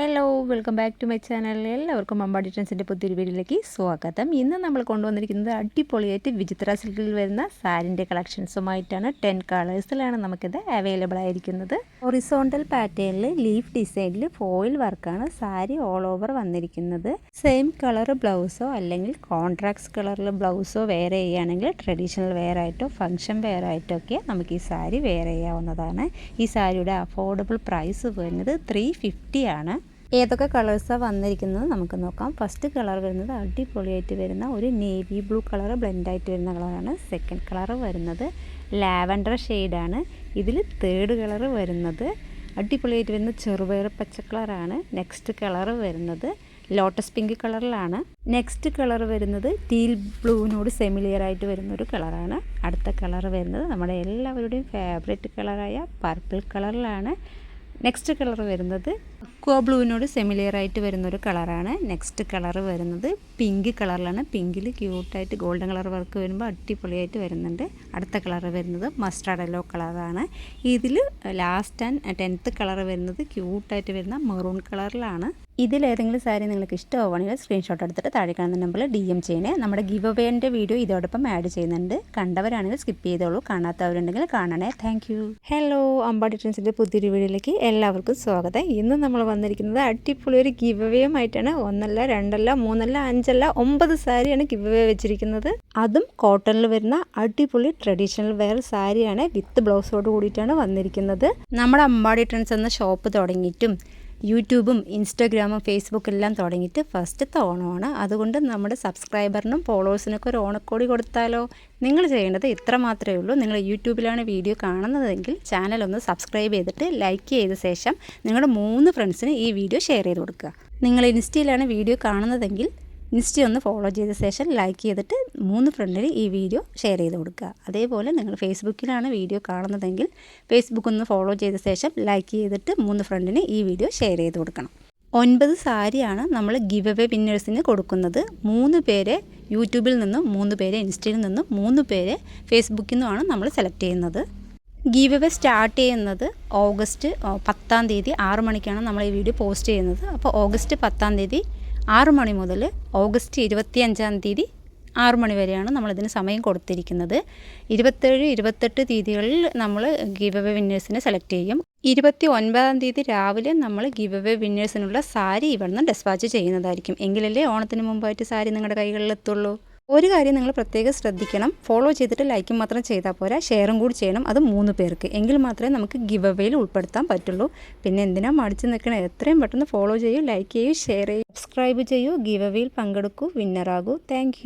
Hello welcome back to my channel. എല്ലാവർക്കും അമ്പാടി ട്രെൻഡ്സിൻ്റെ പുതിയൊരു വീഡിയോയിലേക്ക് സ്വാഗതം. ഇന്ന് നമ്മൾ കൊണ്ടുവന്നിരിക്കുന്നത് അടിപൊളിയായിട്ട് വിചിത്ര സിൽക്കിൽ വരുന്ന സാരിൻ്റെ കളക്ഷൻസുമായിട്ടാണ്. 10 കളേഴ്സിലാണ് നമുക്കിത് അവൈലബിൾ ആയിരിക്കുന്നത്. ഹൊറിസോണ്ടൽ പാറ്റേണിൽ ലീഫ് ഡിസൈനിൽ ഫോയിൽ വർക്കാണ് സാരി ഓൾ ഓവർ വന്നിരിക്കുന്നത്. സെയിം കളർ ബ്ലൗസോ അല്ലെങ്കിൽ കോൺട്രാക്ട്സ് കളറിൽ ബ്ലൗസോ വെയർ ചെയ്യുകയാണെങ്കിൽ ട്രഡീഷണൽ വെയർ ആയിട്ടോ ഫംഗ്ഷൻ വെയർ ആയിട്ടോ ഒക്കെ നമുക്ക് ഈ സാരി വെയർ ചെയ്യാവുന്നതാണ്. ഈ സാരിയുടെ അഫോർഡബിൾ പ്രൈസ് വരുന്നത് 350 ആണ്. ഏതൊക്കെ കളേഴ്സാണ് വന്നിരിക്കുന്നത് നമുക്ക് നോക്കാം. ഫസ്റ്റ് കളർ വരുന്നത് അടിപൊളിയായിട്ട് വരുന്ന ഒരു നേവി ബ്ലൂ കളർ ബ്ലെൻഡായിട്ട് വരുന്ന കളറാണ്. സെക്കൻഡ് കളർ വരുന്നത് ലാവൻഡർ ഷെയ്ഡാണ്. ഇതിൽ തേർഡ് കളർ വരുന്നത് അടിപൊളിയായിട്ട് വരുന്ന ചെറുപയർ പച്ച കളറാണ്. നെക്സ്റ്റ് കളർ വരുന്നത് ലോട്ടസ് പിങ്ക് കളറിലാണ്. നെക്സ്റ്റ് കളർ വരുന്നത് ടീൽ ബ്ലൂവിനോട് സെമിലിയർ ആയിട്ട് വരുന്നൊരു കളറാണ്. അടുത്ത കളർ വരുന്നത് നമ്മുടെ എല്ലാവരുടെയും ഫേവറേറ്റ് കളറായ പർപ്പിൾ കളറിലാണ്. നെക്സ്റ്റ് കളർ വരുന്നത് അക്വാ ബ്ലൂവിനോട് സെമിലിയർ ആയിട്ട് വരുന്നൊരു കളറാണ്. നെക്സ്റ്റ് കളർ വരുന്നത് പിങ്ക് കളറിലാണ്. പിങ്കിൽ ക്യൂട്ടായിട്ട് ഗോൾഡൻ കളർ വർക്ക് വരുമ്പോൾ അടിപൊളിയായിട്ട് വരുന്നുണ്ട്. അടുത്ത കളർ വരുന്നത് മസ്റ്റാർഡ് യെല്ലോ കളറാണ്. ഇതിൽ ലാസ്റ്റ് ആൻഡ് 10th കളർ വരുന്നത് ക്യൂട്ടായിട്ട് വരുന്ന മെറൂൺ കളറിലാണ്. ഇതിലേതെങ്കിലും സാരി നിങ്ങൾക്ക് ഇഷ്ടമാവുകയാണെങ്കിൽ സ്ക്രീൻഷോട്ട് എടുത്തിട്ട് താഴെ കാണുന്ന നമ്പറിൽ DM ചെയ്യണേ. നമ്മുടെ ഗിവ് അവേൻ്റെ വീഡിയോ ഇതോടൊപ്പം ആഡ് ചെയ്യുന്നുണ്ട്. കണ്ടവരാണെങ്കിൽ സ്കിപ്പ് ചെയ്തോളൂ, കാണാത്തവരുണ്ടെങ്കിൽ കാണണേ. Thank you. ഹലോ, അമ്പാടി ട്രെൻഡ്സിൻ്റെ പുതിയൊരു വീഡിയോയിലേക്ക് എല്ലാവർക്കും സ്വാഗതം. ഇന്ന് നമ്മൾ വന്നിരിക്കുന്നത് അടിപൊളി ഒരു ഗിവ് അവേയുമായിട്ടാണ്. 1 അല്ല 2 അല്ല 3 അല്ല 5 അല്ല 9 സാരിയാണ് ഗിവ് അവേ വെച്ചിരിക്കുന്നത്. അതും കോട്ടണിൽ വരുന്ന അടിപൊളി ട്രഡീഷണൽ വെയർ സാരിയാണ്. വിത്ത് ബ്ലൗസോട് കൂടിയിട്ടാണ് വന്നിരിക്കുന്നത്. നമ്മുടെ അമ്പാടി ട്രെൻഡ്സ് എന്ന ഷോപ്പ് തുടങ്ങിയിട്ടും യൂട്യൂബും ഇൻസ്റ്റാഗ്രാമും ഫേസ്ബുക്കും എല്ലാം തുടങ്ങിയിട്ട് ഫസ്റ്റത്തെ ഓണമാണ്. അതുകൊണ്ട് നമ്മുടെ സബ്സ്ക്രൈബറിനും ഫോളോവേഴ്സിനൊക്കെ ഒരു ഓണക്കോടി കൊടുത്താലോ? നിങ്ങൾ ചെയ്യേണ്ടത് ഇത്ര മാത്രമേ ഉള്ളൂ. നിങ്ങൾ യൂട്യൂബിലാണ് വീഡിയോ കാണുന്നതെങ്കിൽ ചാനലൊന്ന് സബ്സ്ക്രൈബ് ചെയ്തിട്ട് ലൈക്ക് ചെയ്ത ശേഷം നിങ്ങളുടെ 3 ഫ്രണ്ട്സിന് ഈ വീഡിയോ ഷെയർ ചെയ്ത് കൊടുക്കുക. നിങ്ങൾ ഇൻസ്റ്റയിലാണ് വീഡിയോ കാണുന്നതെങ്കിൽ ഇൻസ്റ്റ ഒന്ന് ഫോളോ ചെയ്ത ശേഷം ലൈക്ക് ചെയ്തിട്ട് 3 ഫ്രണ്ടിന് ഈ വീഡിയോ ഷെയർ ചെയ്ത് കൊടുക്കുക. അതേപോലെ നിങ്ങൾ ഫേസ്ബുക്കിലാണ് വീഡിയോ കാണുന്നതെങ്കിൽ ഫേസ്ബുക്ക് ഒന്ന് ഫോളോ ചെയ്ത ശേഷം ലൈക്ക് ചെയ്തിട്ട് 3 ഫ്രണ്ടിന് ഈ വീഡിയോ ഷെയർ ചെയ്ത് കൊടുക്കണം. 9 സാരിയാണ് നമ്മൾ ഗിവ് അവേ വിന്നേഴ്സിന് കൊടുക്കുന്നത്. 3 പേരെ യൂട്യൂബിൽ നിന്നും 3 പേരെ ഇൻസ്റ്റയിൽ നിന്നും 3 പേരെ ഫേസ്ബുക്കിൽ നിന്നുമാണ് നമ്മൾ സെലക്ട് ചെയ്യുന്നത്. ഗിവ് അവേ സ്റ്റാർട്ട് ചെയ്യുന്നത് ഓഗസ്റ്റ് 10-ാം തീയതി 6 മണിക്കാണ് നമ്മൾ ഈ വീഡിയോ പോസ്റ്റ് ചെയ്യുന്നത്. അപ്പോൾ ഓഗസ്റ്റ് 10-ാം തീയതി 6 മണി മുതൽ ഓഗസ്റ്റ് 25-ാം തീയതി 6 മണി വരെയാണ് നമ്മളിതിന് സമയം കൊടുത്തിരിക്കുന്നത്. 27, 28 തീയതികളിൽ നമ്മൾ ഗിവ് അവേ വിന്നേഴ്സിനെ സെലക്ട് ചെയ്യും. 29-ാം തീയതി രാവിലെ നമ്മൾ ഗിവ് അവേ വിന്നേഴ്സിനുള്ള സാരി ഇവിടുന്ന് ഡെസ്പാച്ച് ചെയ്യുന്നതായിരിക്കും. എങ്കിലല്ലേ ഓണത്തിന് മുമ്പായിട്ട് സാരി നിങ്ങളുടെ കൈകളിൽ എത്തുള്ളൂ. ഒരു കാര്യം നിങ്ങൾ പ്രത്യേകം ശ്രദ്ധിക്കണം. ഫോളോ ചെയ്തിട്ട് ലൈക്കും മാത്രം ചെയ്താൽ പോരാ, ഷെയറും കൂടി ചെയ്യണം. അത് 3 പേർക്ക്. എങ്കിൽ മാത്രമേ നമുക്ക് ഗിവ് അവേയിൽ ഉൾപ്പെടുത്താൻ പറ്റുള്ളൂ. പിന്നെ എന്തിനാ മടിച്ച് നിൽക്കണേ? എത്രയും പെട്ടെന്ന് ഫോളോ ചെയ്യൂ, ലൈക്ക് ചെയ്യൂ, ഷെയർ ചെയ്യൂ, സബ്സ്ക്രൈബ് ചെയ്യൂ, ഗിവ് അവേയിൽ പങ്കെടുക്കൂ, വിന്നറാകൂ. താങ്ക്